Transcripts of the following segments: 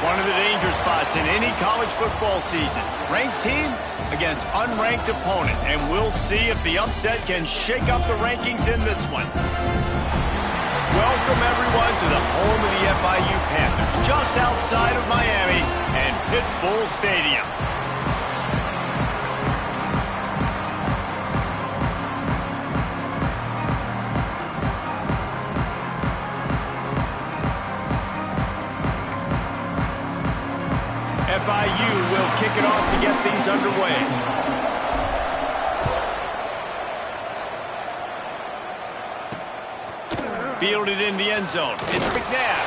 One of the danger spots in any college football season. Ranked team against unranked opponent. And we'll see if the upset can shake up the rankings in this one. Welcome, everyone, to the home of the FIU Panthers, just outside of Miami and Pit Bull Stadium. FIU will kick it off to get things underway. Fielded in the end zone. It's McNabb.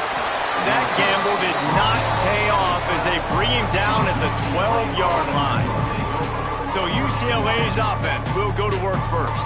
That gamble did not pay off as they bring him down at the 12-yard line. So UCLA's offense will go to work first.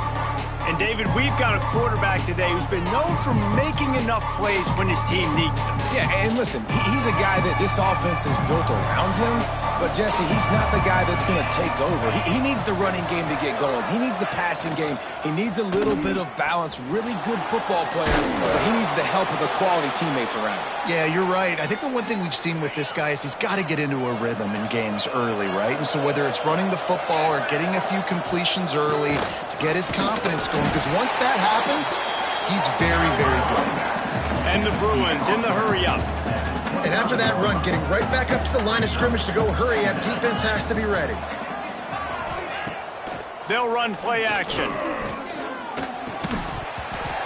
And, David, we've got a quarterback today who's been known for making enough plays when his team needs them. Yeah, and listen, he's a guy that this offense is built around him. But, Jesse, he's not the guy that's going to take over. He needs the running game to get going. He needs the passing game. He needs a little bit of balance. Really good football player, but he needs the help of the quality teammates around him. Yeah, you're right. I think the one thing we've seen with this guy is he's got to get into a rhythm in games early, right? And so whether it's running the football or getting a few completions early to get his confidence going, because once that happens, he's very, very good. And the Bruins in the hurry-up. And after that run, getting right back up to the line of scrimmage to go hurry up, defense has to be ready. They'll run play action.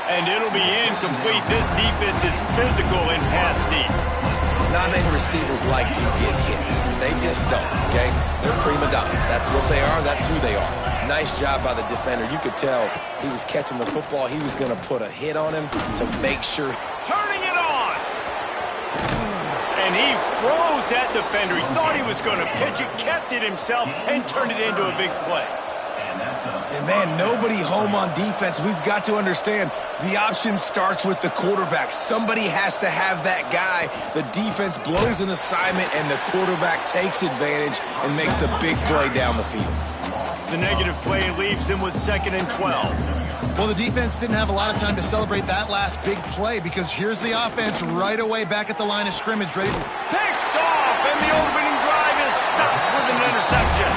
And it'll be incomplete. This defense is physical and pass deep. Not many receivers like to get hit. They just don't, okay? They're prima donnas. That's what they are. That's who they are. Nice job by the defender. You could tell he was catching the football. He was going to put a hit on him to make sure. Turning it on! And he froze that defender. He thought he was going to pitch it, kept it himself, and turned it into a big play. And, man, nobody home on defense. We've got to understand the option starts with the quarterback. Somebody has to have that guy. The defense blows an assignment, and the quarterback takes advantage and makes the big play down the field. The negative play leaves them with 2nd and 12. Well, the defense didn't have a lot of time to celebrate that last big play because here's the offense right away back at the line of scrimmage, ready to... Picked off, and the opening drive is stopped with an interception.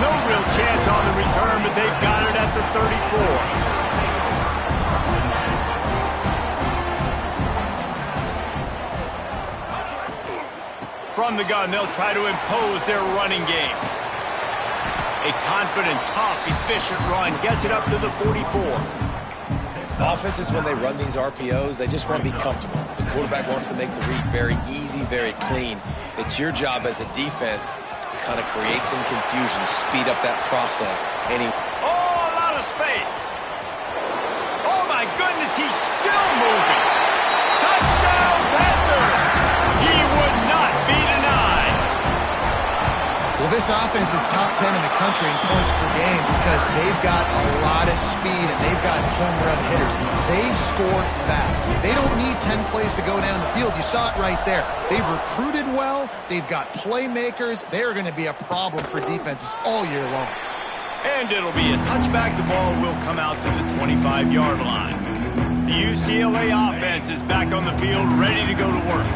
No real chance on the return, but they've got it at the 34. From the gun, they'll try to impose their running game. A confident, tough, efficient run gets it up to the 44. Offenses, when they run these RPOs, they just want to be comfortable. The quarterback wants to make the read very easy, very clean. It's your job as a defense to kind of create some confusion, speed up that process. Oh, a lot of space. Oh, my goodness, he's still moving. Touchdown, Panthers! He would not be denied. Well, this offense is top 10 in the country in points per game because they've got a lot of speed and they've got home run hitters. They score fast. They don't need 10 plays to go down the field. You saw it right there. They've recruited well. They've got playmakers. They are going to be a problem for defenses all year long. And it'll be a touchback. The ball will come out to the 25-yard line. The UCLA offense is back on the field, ready to go to work.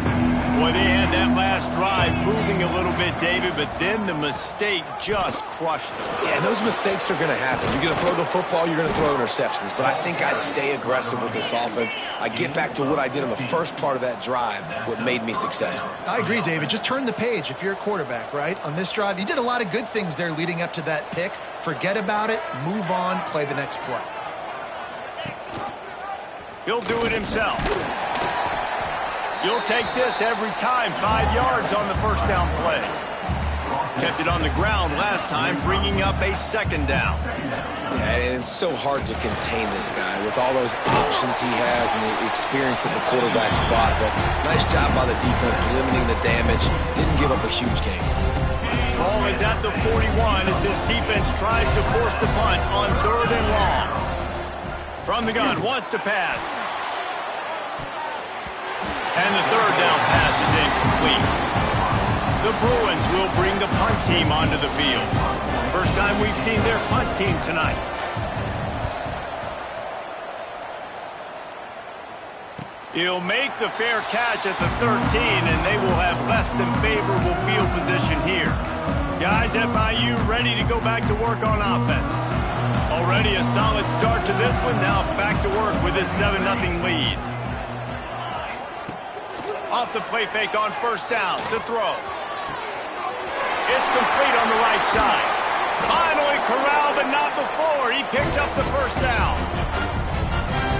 Boy, they had that last drive moving a little bit, David, but then the mistake just crushed them. Yeah, those mistakes are going to happen. You're going to throw the football, you're going to throw interceptions. But I think I stay aggressive with this offense. I get back to what I did in the first part of that drive, what made me successful. I agree, David. Just turn the page if you're a quarterback, right? On this drive, you did a lot of good things there leading up to that pick. Forget about it, move on, play the next play. He'll do it himself. You'll take this every time. 5 yards on the first down play. Kept it on the ground last time, bringing up a 2nd down. Yeah, and it's so hard to contain this guy with all those options he has and the experience at the quarterback spot. But nice job by the defense limiting the damage. Didn't give up a huge game. Ball is at the 41 as this defense tries to force the punt on 3rd and long. From the gun, wants to pass. And the 3rd down pass is incomplete. The Bruins will bring the punt team onto the field. First time we've seen their punt team tonight. He'll make the fair catch at the 13, and they will have less than favorable field position here. Guys, FIU ready to go back to work on offense. Already a solid start to this one. Now back to work with this 7-0 lead. Off the play fake on first down to throw. It's complete on the right side. Finally corralled, but not before. He picks up the first down.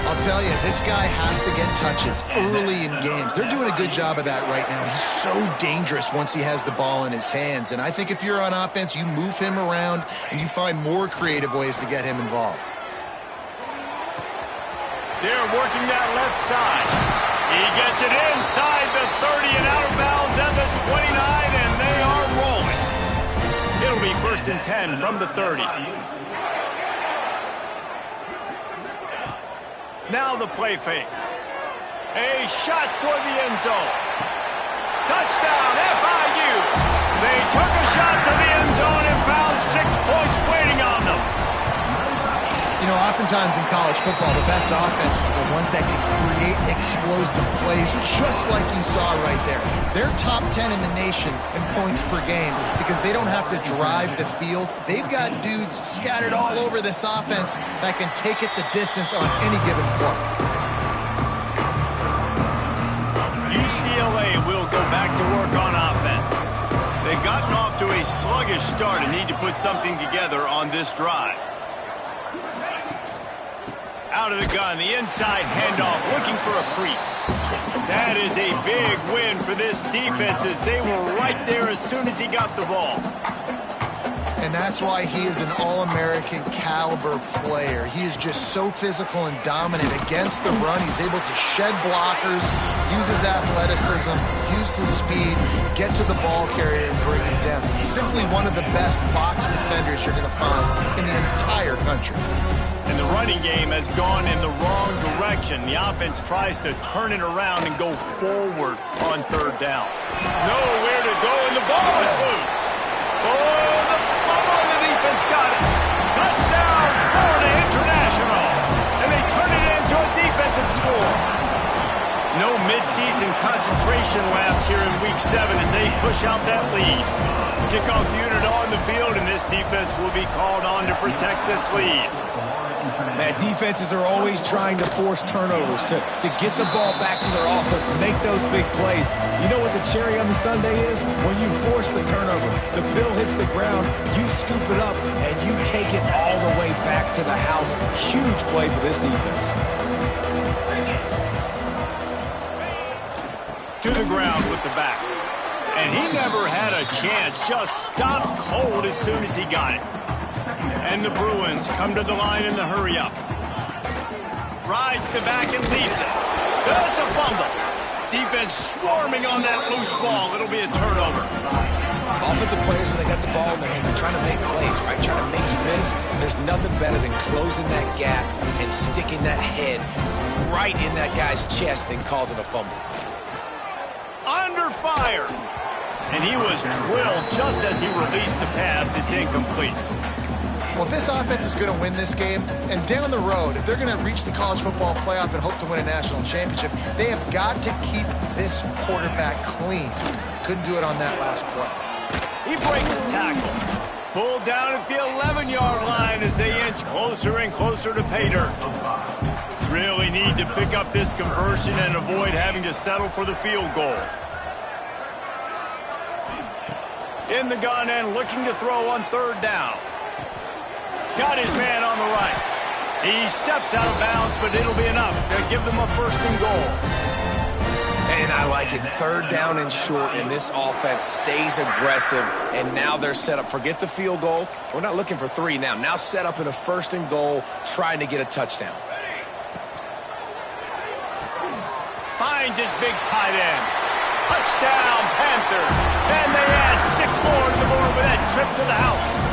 I'll tell you, this guy has to get touches early in games. They're doing a good job of that right now. He's so dangerous once he has the ball in his hands. And I think if you're on offense, you move him around and you find more creative ways to get him involved. They're working that left side. He gets it inside the 30 and out of bounds at the 29, and they are rolling. It'll be 1st and 10 from the 30. Now the play fake. A shot for the end zone. Touchdown, FIU. They took a shot to the end zone and found 6 points waiting on them. You know, oftentimes in college football, the best offenses are the ones that can create explosive plays, just like you saw right there. They're top 10 in the nation in points per game because they don't have to drive the field. They've got dudes scattered all over this offense that can take it the distance on any given play. UCLA will go back to work on offense. They've gotten off to a sluggish start and need to put something together on this drive. Out of the gun, the inside handoff, looking for a crease. That is a big win for this defense as they were right there as soon as he got the ball. And that's why he is an All-American caliber player. He is just so physical and dominant against the run. He's able to shed blockers, use his athleticism, use his speed, get to the ball carrier and bring him down. He's simply one of the best box defenders you're going to find in the entire country. And the running game has gone in the wrong direction. The offense tries to turn it around and go forward on 3rd down. Nowhere to go, and the ball is loose. Oh, the fumble, and the defense got it. Touchdown, Florida International. And they turn it into a defensive score. No midseason concentration laps here in Week 7 as they push out that lead. Kickoff unit on the field, and this defense will be called on to protect this lead. Man, defenses are always trying to force turnovers, to get the ball back to their offense, make those big plays. You know what the cherry on the sundae is? When you force the turnover, the pill hits the ground, you scoop it up, and you take it all the way back to the house. Huge play for this defense. To the ground with the back. And he never had a chance, just stopped cold as soon as he got it. And the Bruins come to the line in the hurry-up. Rides the back and leaves it. That's a fumble. Defense swarming on that loose ball. It'll be a turnover. Offensive players, when they got the ball in their hand, they're trying to make plays, right? Trying to make you miss. There's nothing better than closing that gap and sticking that head right in that guy's chest and causing a fumble. Under fire. And he was drilled just as he released the pass. It's incomplete. Well, if this offense is going to win this game, and down the road, if they're going to reach the college football playoff and hope to win a national championship, they have got to keep this quarterback clean. Couldn't do it on that last play. He breaks the tackle. Pulled down at the 11-yard line as they inch closer and closer to pay dirt. Really need to pick up this conversion and avoid having to settle for the field goal. In the gun and looking to throw on 3rd down. Got his man on the right. He steps out of bounds, but it'll be enough to give them a 1st and goal. And I like it. 3rd down and short, and this offense stays aggressive, and now they're set up. Forget the field goal. We're not looking for 3 now. Now set up in a 1st and goal, trying to get a touchdown. Finds his big tight end. Touchdown, Panthers. And they add 6 more to the board with that trip to the house.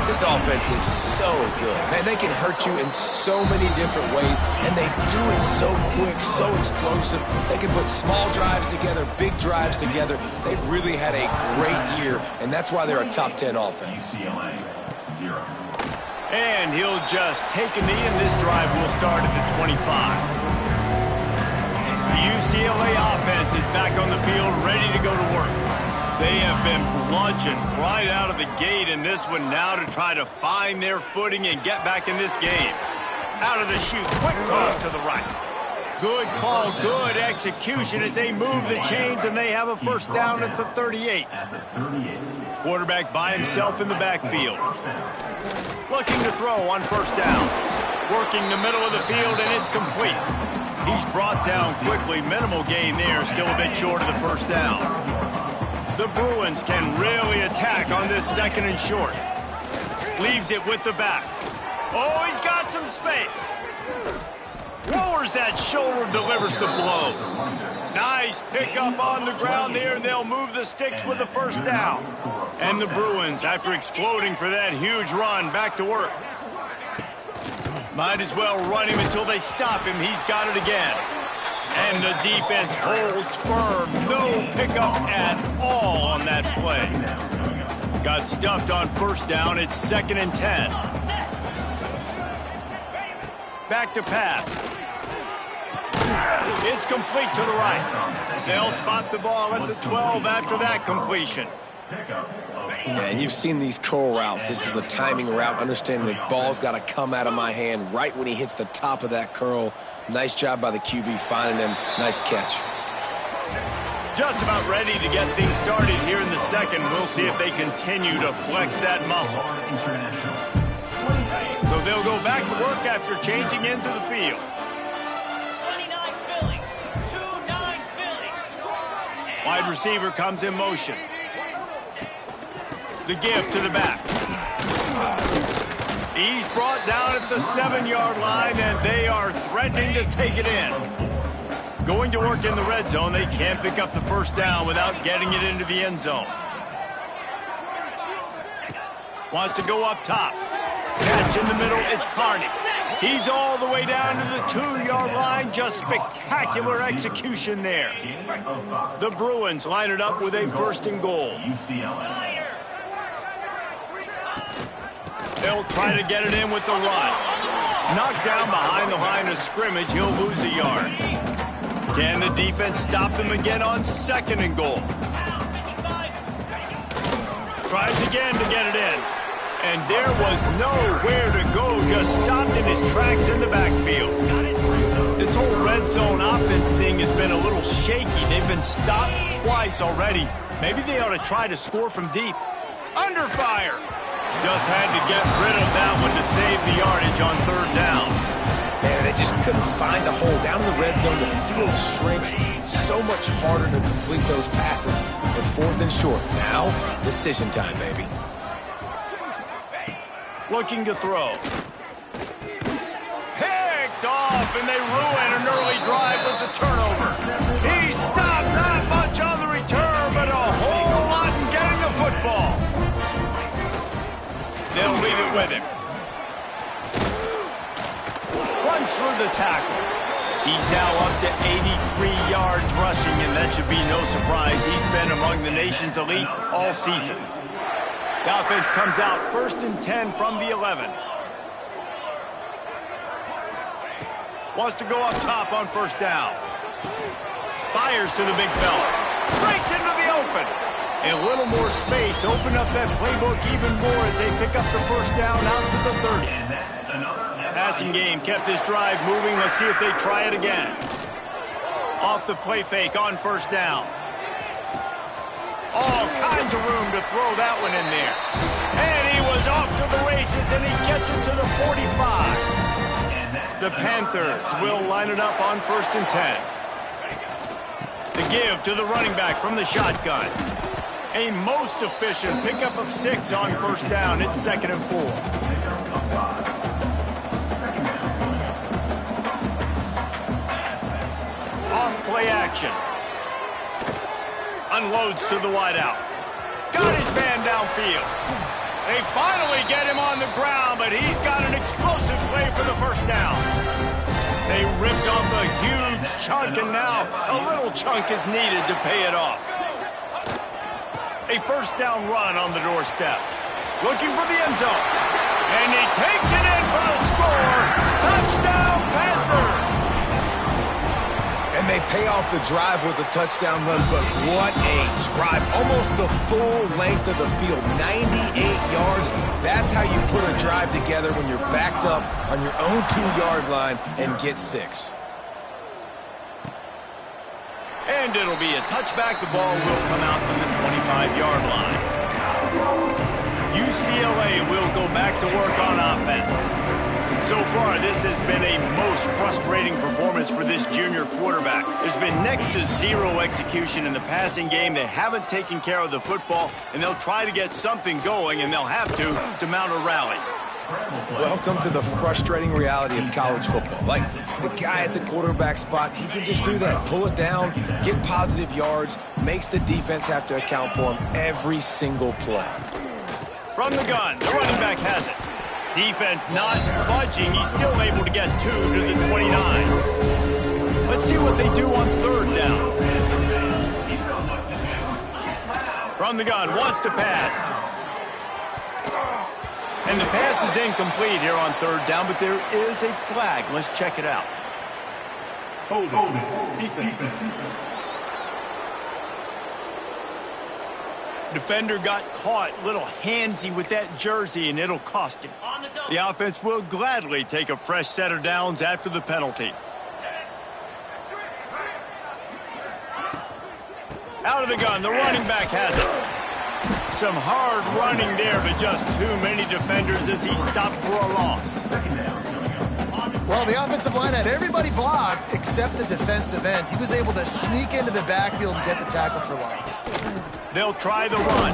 This offense is so good. Man, they can hurt you in so many different ways, and they do it so quick, so explosive. They can put small drives together, big drives together. They've really had a great year, and that's why they're a top 10 offense. And he'll just take a knee, and this drive will start at the 25. UCLA offense is back on the field, ready to go to work. They have been bludgeoned right out of the gate in this one now to try to find their footing and get back in this game. Out of the chute, quick toss to the right. Good call, good execution as they move the chains, and they have a first down at the 38. Quarterback by himself in the backfield. Looking to throw on first down. Working the middle of the field, and it's complete. He's brought down quickly. Minimal gain there, still a bit short of the first down. The Bruins can really attack on this second and short. Leaves it with the back. Oh, he's got some space. Lowers that shoulder, delivers the blow. Nice pickup on the ground there, and they'll move the sticks with the first down. And the Bruins, after exploding for that huge run, back to work. Might as well run him until they stop him. He's got it again. And the defense holds firm. No pickup at all on that play. Got stuffed on first down. It's 2nd and 10. Back to pass. It's complete to the right. They'll spot the ball at the 12 after that completion. Yeah, and you've seen these curl routes. This is a timing route, understanding the ball's got to come out of my hand right when he hits the top of that curl. Nice job by the QB finding him. Nice catch. Just about ready to get things started here in the second. We'll see if they continue to flex that muscle. So they'll go back to work after changing into the field. 29 Philly, 2-9 Philly. Wide receiver comes in motion. The give to the back. He's brought down at the 7-yard line, and they are threatening to take it in. Going to work in the red zone. They can't pick up the first down without getting it into the end zone. Wants to go up top. Catch in the middle. It's Carney. He's all the way down to the 2-yard line. Just spectacular execution there. The Bruins line it up with a 1st and goal. They'll try to get it in with the run. Knocked down behind the line of scrimmage. He'll lose a yard. Can the defense stop them again on 2nd and goal? Tries again to get it in. And there was nowhere to go. Just stopped in his tracks in the backfield. This whole red zone offense thing has been a little shaky. They've been stopped twice already. Maybe they ought to try to score from deep. Under fire. Just had to get rid of that one to save the yardage on 3rd down. Man, they just couldn't find the hole. Down in the red zone, the field shrinks. So much harder to complete those passes. But 4th and short. Now, decision time, baby. Looking to throw. Picked off, and they ruin an early drive with the turnover. He stopped not much on the return, but a whole lot in getting the football. They'll leave it with him. Runs through the tackle. He's now up to 83 yards rushing, and that should be no surprise. He's been among the nation's elite all season. The offense comes out 1st and 10 from the 11. Wants to go up top on first down. Fires to the big fella. Breaks into the open. A little more space. Open up that playbook even more as they pick up the first down out to the 30. Passing game kept this drive moving. Let's see if they try it again. Off the play fake on first down. All kinds of room to throw that one in there. And he was off to the races, and he gets it to the 45. The Panthers will line it up on 1st and 10. The give to the running back from the shotgun. A most efficient pickup of 6 on first down. It's 2nd and 4. Off play action. Unloads to the wideout. Got his man downfield. They finally get him on the ground, but he's got an explosive play for the first down. They ripped off a huge chunk, and now a little chunk is needed to pay it off. A first down run on the doorstep. Looking for the end zone. And he takes it in for the score. Touchdown, Panthers! And they pay off the drive with a touchdown run, but what a drive. Almost the full length of the field, 98 yards. That's how you put a drive together when you're backed up on your own 2-yard line and get 6. And it'll be a touchback. The ball will come out to the 25-yard line. UCLA will go back to work on offense. So far, this has been a most frustrating performance for this junior quarterback. There's been next to zero execution in the passing game. They haven't taken care of the football, and they'll try to get something going, and they'll have to mount a rally. Welcome to the frustrating reality of college football. Like, the guy at the quarterback spot, he can just do that. Pull it down, get positive yards, makes the defense have to account for him every single play. From the gun, the running back has it. Defense not budging. He's still able to get 2 to the 29. Let's see what they do on 3rd down. From the gun, wants to pass. And the pass is incomplete here on 3rd down, but there is a flag. Let's check it out. Hold it. Defense. Defender got caught a little handsy with that jersey, and it'll cost him. The offense will gladly take a fresh set of downs after the penalty. Out of the gun, the running back has it. Some hard running there, but just too many defenders as he stopped for a loss. Well, the offensive line had everybody blocked except the defensive end. He was able to sneak into the backfield and get the tackle for loss. They'll try the run.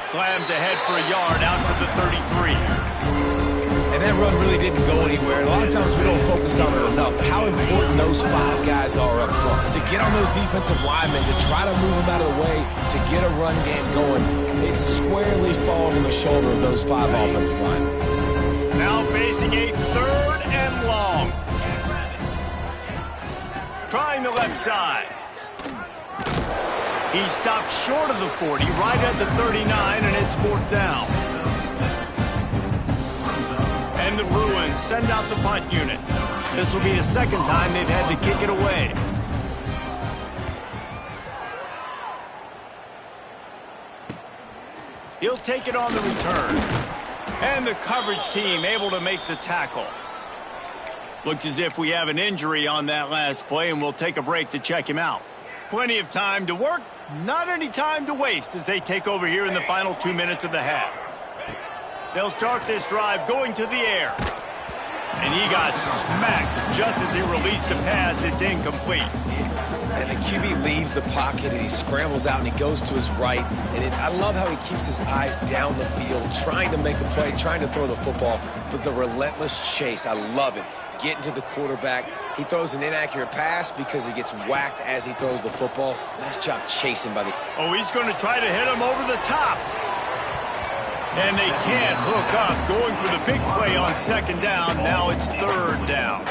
Slams ahead for a yard out to the 33. And that run really didn't go anywhere. A lot of times we don't focus on it enough. How important those 5 guys are up front. To get on those defensive linemen, to try to move them out of the way, to get a run game going, it squarely falls on the shoulder of those 5 offensive linemen. Now facing a 3rd and long. Trying the left side. He stopped short of the 40, right at the 39, and it's 4th down. And the Bruins send out the punt unit. This will be the 2nd time they've had to kick it away. He'll take it on the return. And the coverage team able to make the tackle. Looks as if we have an injury on that last play, and we'll take a break to check him out. Plenty of time to work, not any time to waste as they take over here in the final 2 minutes of the half. They'll start this drive going to the air. And he got smacked just as he released the pass. It's incomplete. And the QB leaves the pocket and he scrambles out and he goes to his right. And I love how he keeps his eyes down the field, trying to make a play, trying to throw the football. But the relentless chase, I love it. Getting to the quarterback. He throws an inaccurate pass because he gets whacked as he throws the football. Nice job chasing by the... Oh, he's going to try to hit him over the top. And they can't hook up. Going for the big play on 2nd down. Now it's 3rd down.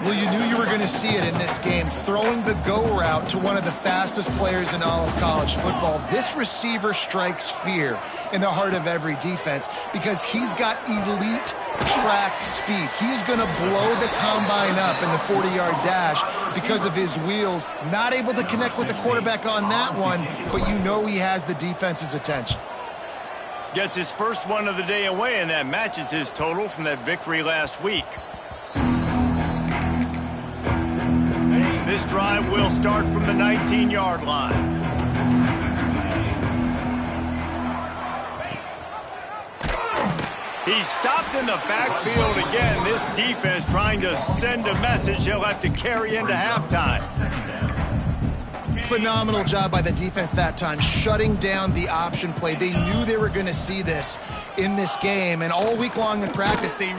Well, you knew you were going to see it in this game. Throwing the go route to one of the fastest players in all of college football. This receiver strikes fear in the heart of every defense because he's got elite track speed. He's going to blow the combine up in the 40-yard dash because of his wheels. Not able to connect with the quarterback on that one, but you know he has the defense's attention. Gets his first one of the day away, and that matches his total from that victory last week. This drive will start from the 19-yard line. He's stopped in the backfield again. This defense trying to send a message he'll have to carry into halftime. Phenomenal job by the defense that time, shutting down the option play. They knew they were going to see this in this game, and all week long in practice, they...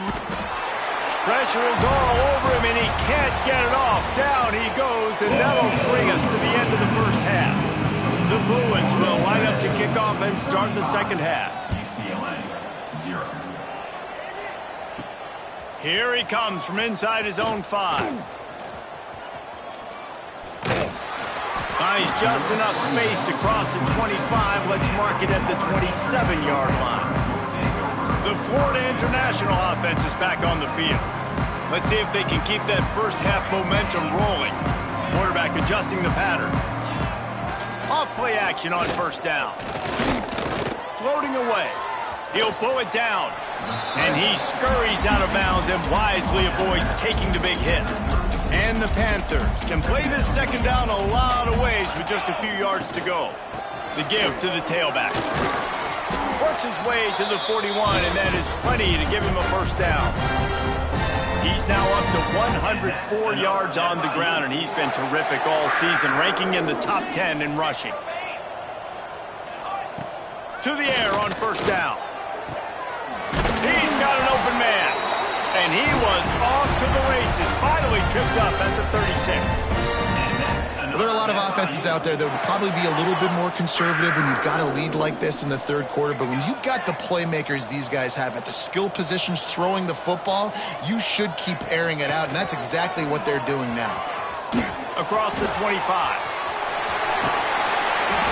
Pressure is all over him, and he can't get it off. Down he goes, and that'll bring us to the end of the first half. The Bruins will line up to kick off and start the 2nd half. Here he comes from inside his own 5. Finds just enough space to cross the 25. Let's mark it at the 27-yard line. The Florida International offense is back on the field. Let's see if they can keep that first half momentum rolling. Quarterback adjusting the pattern. Off play action on first down. Floating away. He'll pull it down. And he scurries out of bounds and wisely avoids taking the big hit. And the Panthers can play this second down a lot of ways with just a few yards to go. The give to the tailback. Works his way to the 41, and that is plenty to give him a first down. He's now up to 104 yards on the ground, and he's been terrific all season, ranking in the top 10 in rushing. To the air on first down. He's got an open man. And he was off to the races, finally tripped up at the 36. Well, there are a lot of offenses out there that would probably be a little bit more conservative when you've got a lead like this in the third quarter. But when you've got the playmakers these guys have at the skill positions throwing the football, you should keep airing it out. And that's exactly what they're doing now. Across the 25.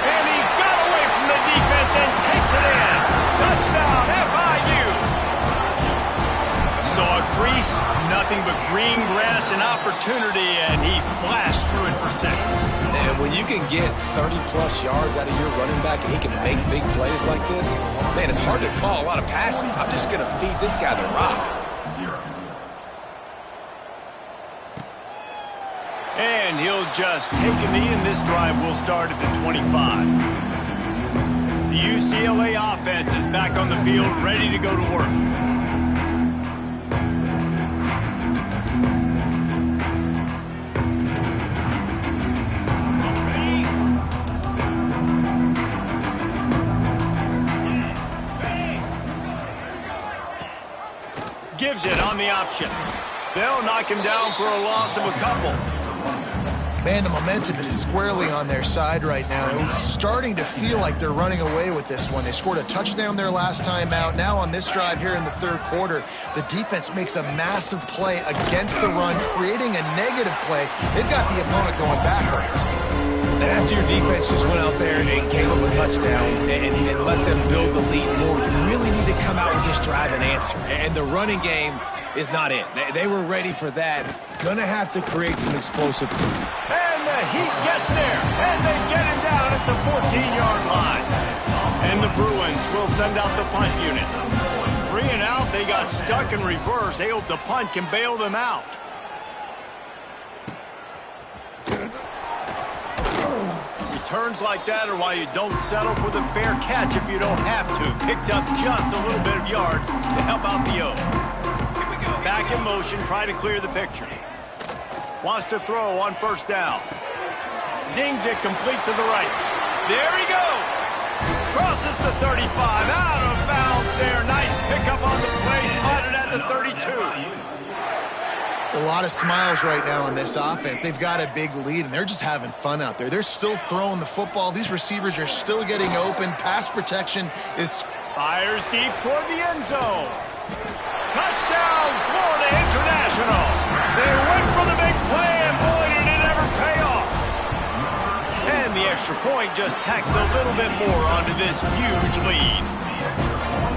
And he got away from the defense and takes it in. Touchdown, FIU. Saw a crease, nothing but green grass and opportunity, and he flashed through it for 6. And when you can get 30-plus yards out of your running back and he can make big plays like this, man, it's hard to call a lot of passes. I'm just going to feed this guy the rock. And he'll just take a knee, and this drive will start at the 25. The UCLA offense is back on the field, ready to go to work. Gives it on the option. They'll knock him down for a loss of a couple. Man, the momentum is squarely on their side right now. It's starting to feel like they're running away with this one. They scored a touchdown their last time out. Now on this drive here in the third quarter, the defense makes a massive play against the run, creating a negative play. They've got the opponent going backwards. And after your defense just went out there and gave them a touchdown and let them build the lead more, you really need to come out with this drive and answer. And the running game is not it. They were ready for that. Gonna have to create some explosive play. And the Heat gets there, and they get him down at the 14-yard line. And the Bruins will send out the punt unit. 3 and out, they got stuck in reverse. They hope the punt can bail them out. Returns like that are why you don't settle for the fair catch if you don't have to. Picks up just a little bit of yards to help out the O. Back in motion, trying to clear the picture. Wants to throw on first down. Zings it complete to the right. There he goes. Crosses the 35. Out of bounds there. Nice pickup on the play. Spotted at the 32. A lot of smiles right now on this offense. They've got a big lead, and they're just having fun out there. They're still throwing the football. These receivers are still getting open. Pass protection is... Fires deep toward the end zone. Touchdown, Florida International. They went for the big play, and boy, did it ever pay off. And the extra point just tacks a little bit more onto this huge lead.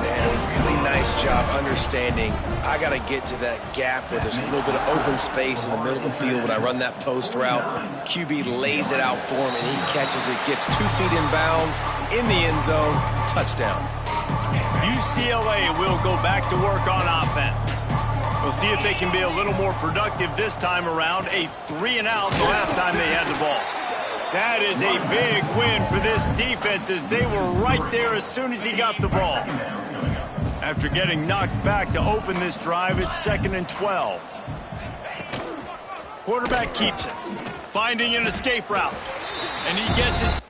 Man, a really nice job understanding I got to get to that gap where there's a little bit of open space in the middle of the field when I run that post route. QB lays it out for him, and he catches it, gets 2 feet in bounds, in the end zone, touchdown. UCLA will go back to work on offense. We'll see if they can be a little more productive this time around. A 3 and out the last time they had the ball. That is a big win for this defense as they were right there as soon as he got the ball. After getting knocked back to open this drive, it's 2nd and 12. Quarterback keeps it, finding an escape route, and he gets it.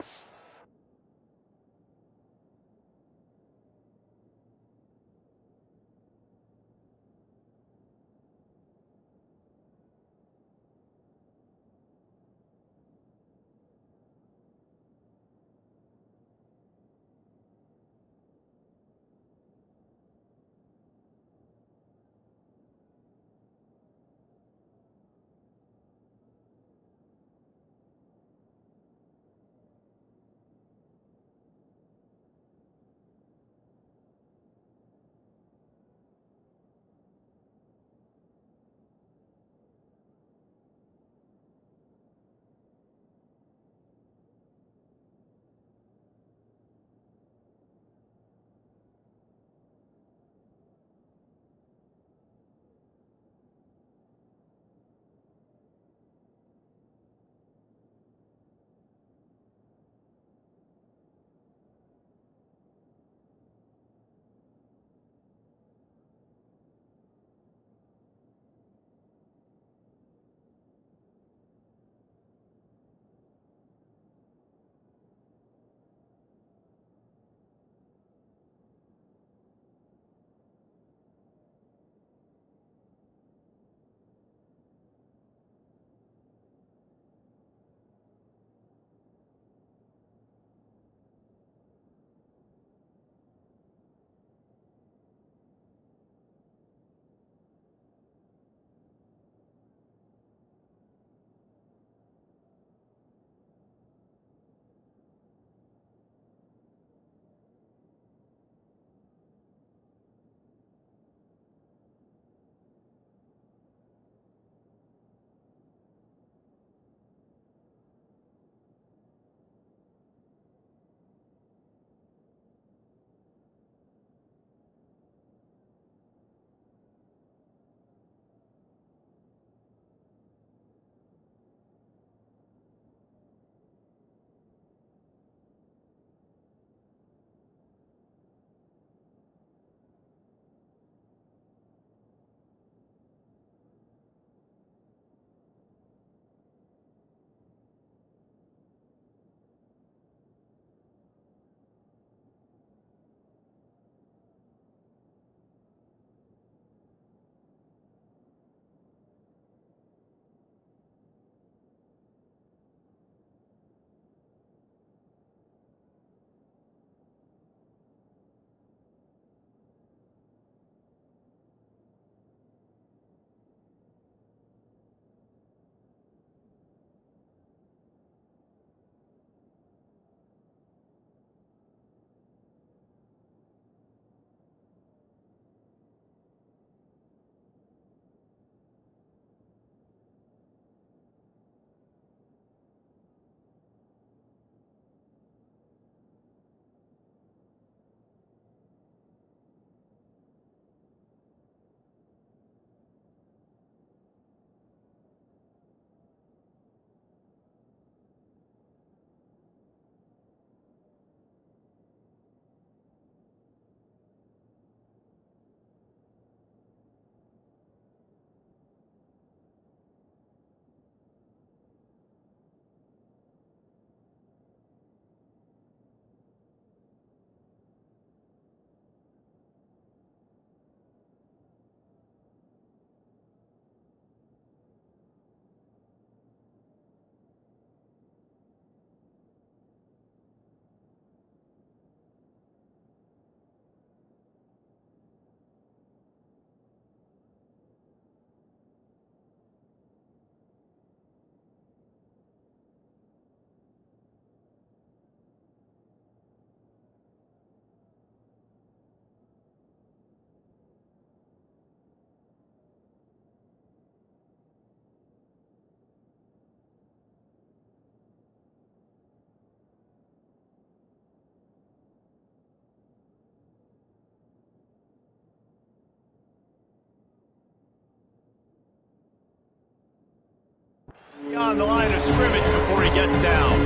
On the line of scrimmage before he gets down.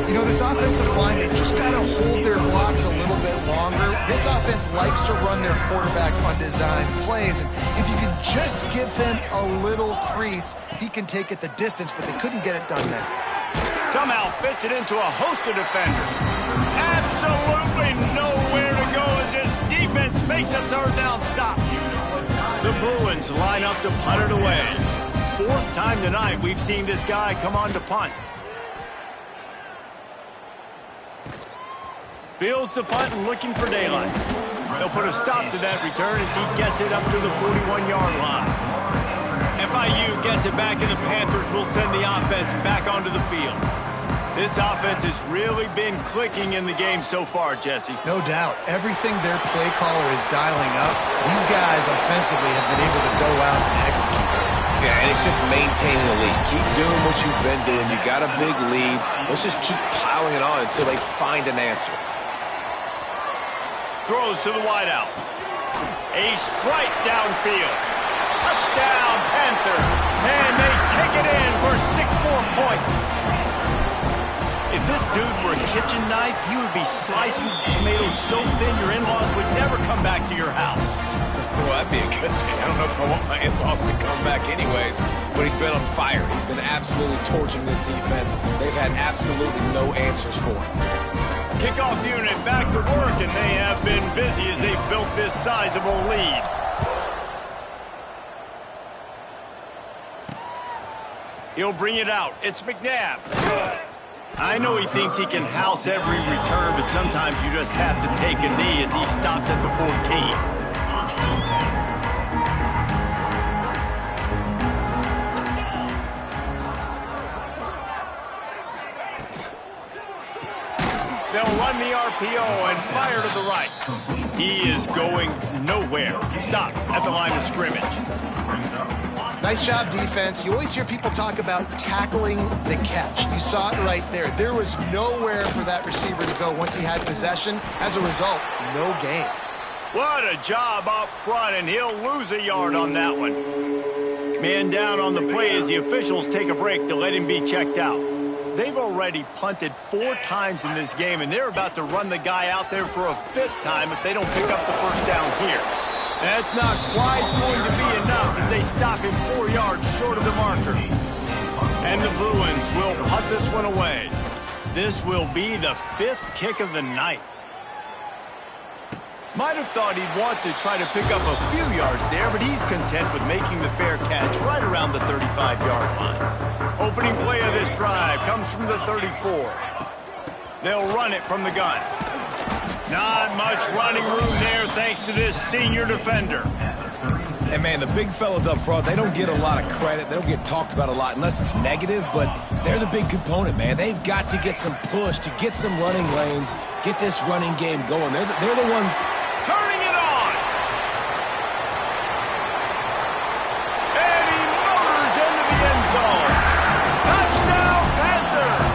You know, this offensive line, they just got to hold their blocks a little bit longer. This offense likes to run their quarterback on design plays, and if you can just give him a little crease, he can take it the distance, but they couldn't get it done there. Somehow fits it into a host of defenders. Absolutely nowhere to go as his defense makes a third down stop. The Bruins line up to punt it away. Fourth time tonight we've seen this guy come on to punt. Fields the punt and looking for daylight. They'll put a stop to that return as he gets it up to the 41-yard line. FIU gets it back, and the Panthers will send the offense back onto the field. This offense has really been clicking in the game so far, Jesse. No doubt. Everything their play caller is dialing up, these guys offensively have been able to go out and execute. Yeah, and it's just maintaining the lead. Keep doing what you've been doing. You got a big lead. Let's just keep piling it on until they find an answer. Throws to the wideout. A strike downfield. Touchdown, Panthers. And they take it in for 6 more points. If this dude were a kitchen knife, you would be slicing tomatoes so thin your in-laws would never come back to your house. Well, that'd be a good thing. I don't know if I want my in-laws to come back anyways, but he's been on fire. He's been absolutely torching this defense. They've had absolutely no answers for him. Kickoff unit back to work, and they have been busy as they've built this sizable lead. He'll bring it out. It's McNabb. I know he thinks he can house every return, but sometimes you just have to take a knee as he stopped at the 14. They'll run the RPO and fire to the right. He is going nowhere. Stop at the line of scrimmage. Nice job, defense. You always hear people talk about tackling the catch. You saw it right there. There was nowhere for that receiver to go once he had possession. As a result, no gain. What a job up front, and he'll lose a yard on that one. Man down on the play as the officials take a break to let him be checked out. They've already punted 4 times in this game, and they're about to run the guy out there for a 5th time if they don't pick up the first down here. That's not quite going to be enough as they stop him 4 yards short of the marker. And the Bruins will punt this one away. This will be the 5th kick of the night. Might have thought he'd want to try to pick up a few yards there, but he's content with making the fair catch right around the 35-yard line. Opening play of this drive comes from the 34. They'll run it from the gun. Not much running room there thanks to this senior defender. And, man, the big fellas up front, they don't get a lot of credit. They don't get talked about a lot unless it's negative, but they're the big component, man. They've got to get some push, to get some running lanes, get this running game going. They're the ones turning it on. And he motors into the end zone. Touchdown, Panthers.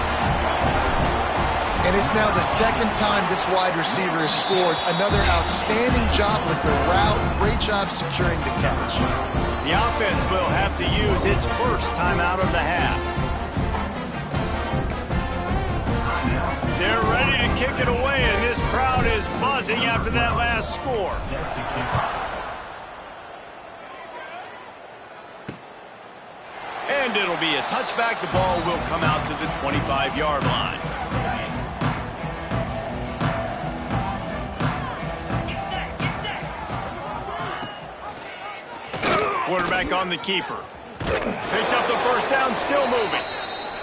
And it's now the 2nd time this wide receiver has scored. Another outstanding job with the route. Great job securing the catch. The offense will have to use its first timeout of the half. They're ready to kick it away, and this crowd is buzzing after that last score. And it'll be a touchback. The ball will come out to the 25-yard line. Quarterback on the keeper. Picks up the first down, still moving.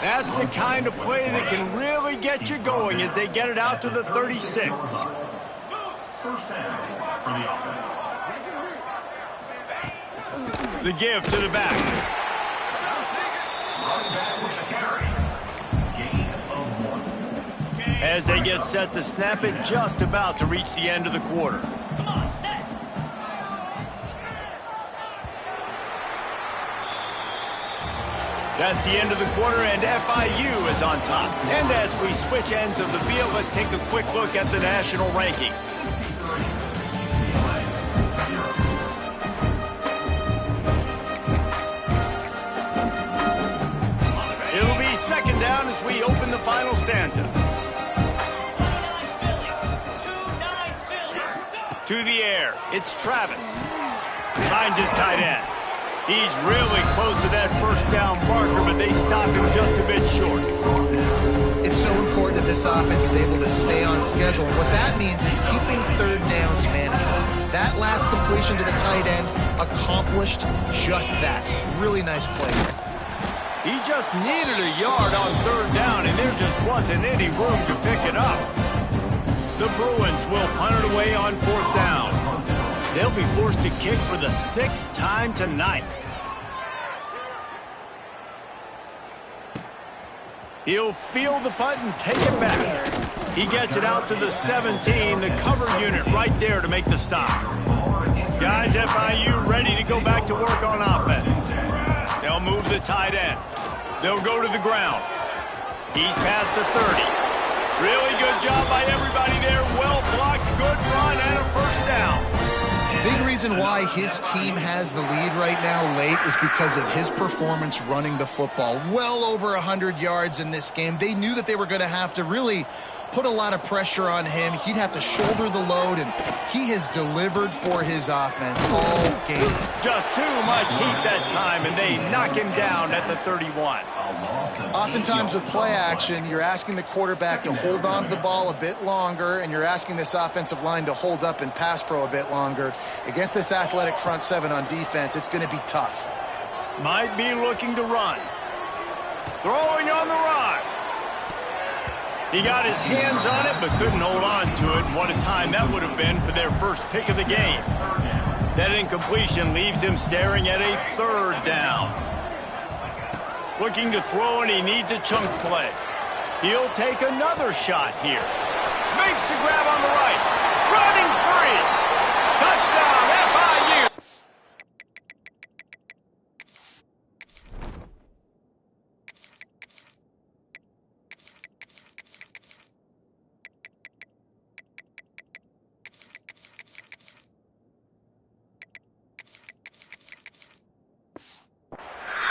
That's the kind of play that can really get you going as they get it out to the 36. The give to the back. As they get set to snap it, just about to reach the end of the quarter. That's the end of the quarter, and FIU is on top. And as we switch ends of the field, let's take a quick look at the national rankings. laying down as we open the final stanza. 29 Philly. To the air, it's Travis. Finds his tight end. He's really close to that first down marker, but they stopped him just a bit short. It's so important that this offense is able to stay on schedule. And what that means is keeping third downs manageable. That last completion to the tight end accomplished just that. Really nice play. He just needed a yard on third down, and there just wasn't any room to pick it up. The Bruins will punt it away on fourth down. They'll be forced to kick for the 6th time tonight. He'll field the punt and take it back. He gets it out to the 17, the cover unit right there to make the stop. Guys, FIU ready to go back to work on offense. They'll move the tight end. They'll go to the ground. He's past the 30. Really good job by everybody there. Well blocked, good run, and a first down. Big reason why his team has the lead right now late is because of his performance running the football. Well over 100 yards in this game. They knew that they were going to have to really put a lot of pressure on him. He'd have to shoulder the load, and he has delivered for his offense all game. Just too much heat that time, and they knock him down at the 31. Oftentimes with play action, you're asking the quarterback to hold on to the ball a bit longer, and you're asking this offensive line to hold up in pass pro a bit longer. Against this athletic front seven on defense, it's going to be tough. Might be looking to run. Throwing on the run. He got his hands on it, but couldn't hold on to it. What a time that would have been for their first pick of the game. That incompletion leaves him staring at a third down. Looking to throw, and he needs a chunk play. He'll take another shot here. Makes the grab on the right. Running free. Touchdown, FIU.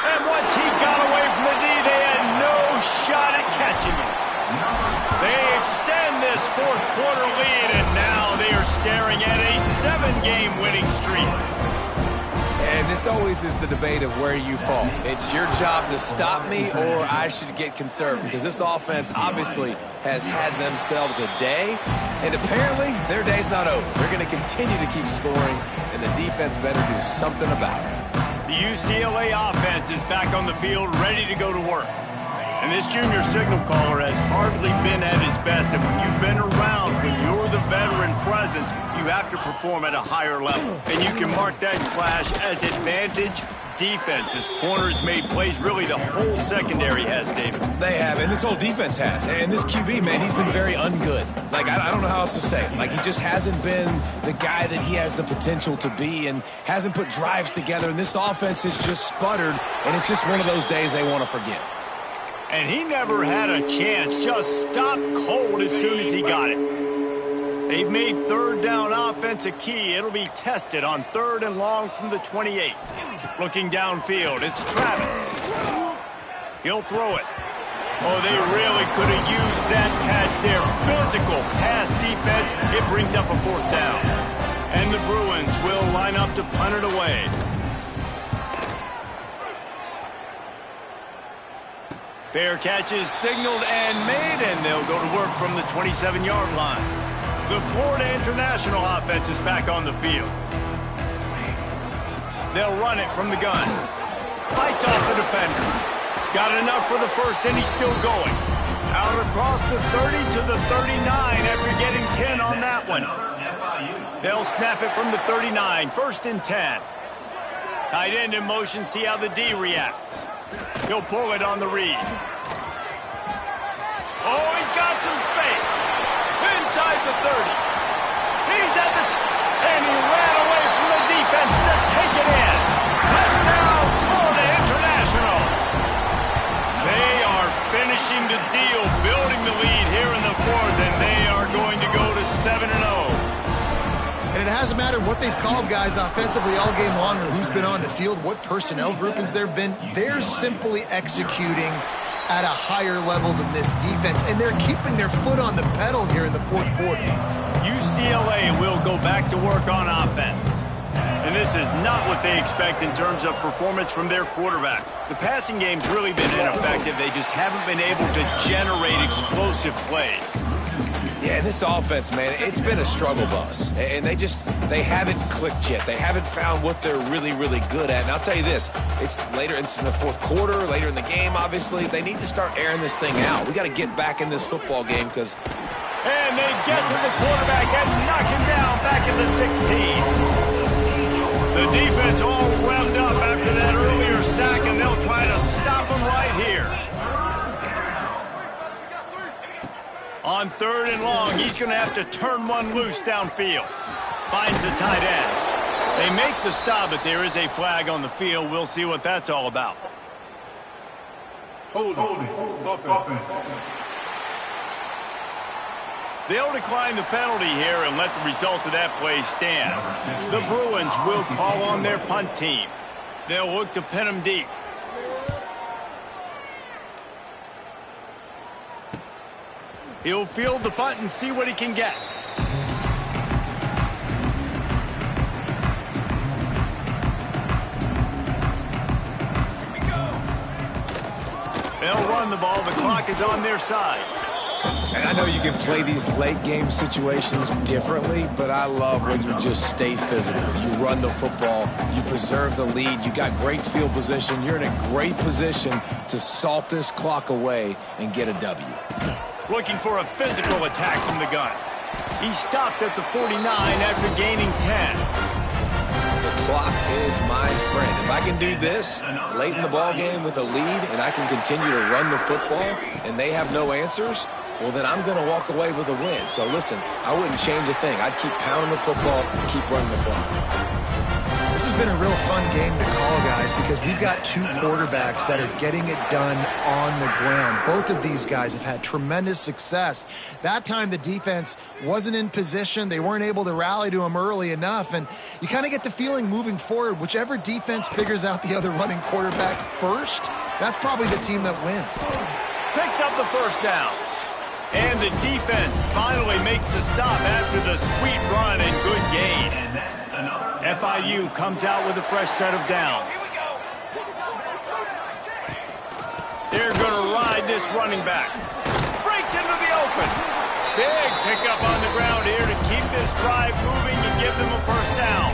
And once he got away from the D, they had no shot at catching him. They extend this fourth quarter lead, and now they are staring at a 7-game winning streak. And this always is the debate of where you fall. It's your job to stop me, or I should get conservative, because this offense obviously has had themselves a day, and apparently their day's not over. They're going to continue to keep scoring, and the defense better do something about it. The UCLA offense is back on the field, ready to go to work. And this junior signal caller has hardly been at his best. And when you've been around, when you're the veteran presence, you have to perform at a higher level. And you can mark that clash as advantage defense. As corners made plays, really the whole secondary has, David. They have, and this whole defense has. And this QB, man, he's been very ungood. Like, I don't know how else to say it. Like, he just hasn't been the guy that he has the potential to be and hasn't put drives together. And this offense has just sputtered, and it's just one of those days they want to forget. And he never had a chance. Just stopped cold as soon as he got it. They've made third down offense a key. It'll be tested on 3rd and long from the 28. Looking downfield, it's Travis. He'll throw it. Oh, they really could have used that catch there. Physical pass defense. It brings up a 4th down. And the Bruins will line up to punt it away. Fair catch is signaled and made, and they'll go to work from the 27-yard line. The Florida International offense is back on the field. They'll run it from the gun. Fights off the defender. Got enough for the first, and he's still going. Out across the 30 to the 39 after getting 10 on that one. They'll snap it from the 39, 1st and 10. Tight end in motion, see how the D reacts. He'll pull it on the read. Oh, he's got some space. Inside the 30. He's at the and he ran away from the defense to take it in. Touchdown, Florida International. They are finishing the deal, building the lead here in the 4th, and they are going to go to 7-0. And it hasn't mattered what they've called guys offensively all game long or who's been on the field, what personnel groupings there have been. They're simply executing at a higher level than this defense, and they're keeping their foot on the pedal here in the fourth quarter. UCLA will go back to work on offense. And this is not what they expect in terms of performance from their quarterback. The passing game's really been ineffective. They just haven't been able to generate explosive plays. Yeah, this offense, man, it's been a struggle bus. And they haven't clicked yet. They haven't found what they're really, really good at. And I'll tell you this, it's later in the fourth quarter, later in the game, obviously. They need to start airing this thing out. We got to get back in this football game because... And they get to the quarterback and knock him down back at the 16. The defense all revved up after that earlier sack, and they'll try to stop him right here. On 3rd and long, he's going to have to turn one loose downfield. Finds the tight end. They make the stop, but there is a flag on the field. We'll see what that's all about. Holding. Offense. They'll decline the penalty here and let the result of that play stand. The Bruins will call on their punt team. They'll look to pin them deep. He'll field the punt and see what he can get. They'll run the ball. The clock is on their side. And I know you can play these late-game situations differently, but I love when you just stay physical. You run the football, you preserve the lead, you got great field position, you're in a great position to salt this clock away and get a W. Looking for a physical attack from the gun. He stopped at the 49 after gaining 10. The clock is my friend. If I can do this late in the ball game with a lead and I can continue to run the football and they have no answers, well, then I'm going to walk away with a win. So, listen, I wouldn't change a thing. I'd keep pounding the football, keep running the clock. This has been a real fun game to call, guys, because we've got two quarterbacks that are getting it done on the ground. Both of these guys have had tremendous success. That time the defense wasn't in position. They weren't able to rally to him early enough, and you kind of get the feeling moving forward, whichever defense figures out the other running quarterback first, that's probably the team that wins. Picks up the first down. And the defense finally makes a stop after the sweet run and good gain. FIU comes out with a fresh set of downs. They're going to ride this running back. Breaks into the open. Big pickup on the ground here to keep this drive moving and give them a first down.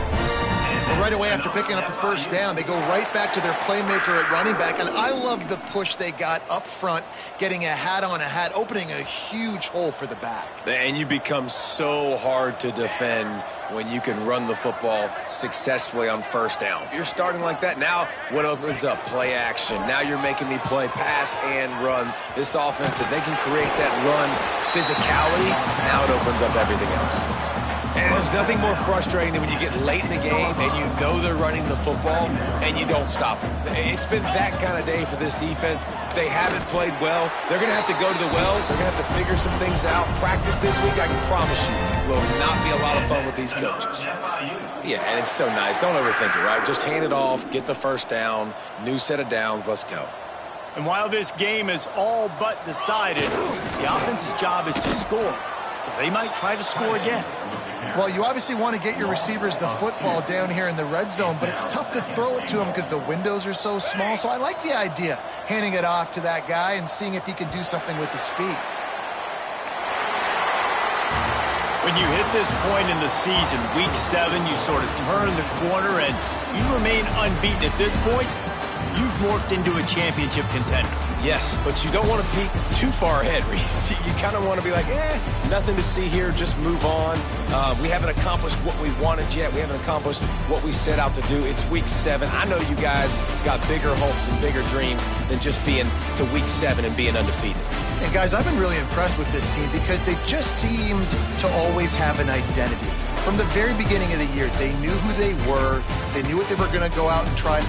Right away after picking up a first down, they go right back to their playmaker at running back, and I love the push they got up front, getting a hat on a hat, opening a huge hole for the back. And you become so hard to defend when you can run the football successfully on first down. You're starting like that. Now what opens up? Play action. Now you're making me play pass and run. This offense, if they can create that run physicality, now it opens up everything else. And there's nothing more frustrating than when you get late in the game and you know they're running the football and you don't stop them. It's been that kind of day for this defense. They haven't played well. They're going to have to go to the well. They're going to have to figure some things out. Practice this week, I can promise you, will not be a lot of fun with these coaches. Yeah, and it's so nice. Don't overthink it, right? Just hand it off, get the first down, new set of downs, let's go. And while this game is all but decided, the offense's job is to score. So they might try to score again. Well, you obviously want to get your receivers the football down here in the red zone, but it's tough to throw it to them because the windows are so small. So I like the idea, handing it off to that guy and seeing if he can do something with the speed. When you hit this point in the season, week 7, you sort of turn the corner and you remain unbeaten. At this point, you've morphed into a championship contender. Yes, but you don't want to peek too far ahead, Reese. You kind of want to be like, nothing to see here, just move on. We haven't accomplished what we wanted yet. We haven't accomplished what we set out to do. It's week 7. I know you guys got bigger hopes and bigger dreams than just being to week 7 and being undefeated. And guys, I've been really impressed with this team because they just seemed to always have an identity. From the very beginning of the year, they knew who they were. They knew what they were going to go out and try.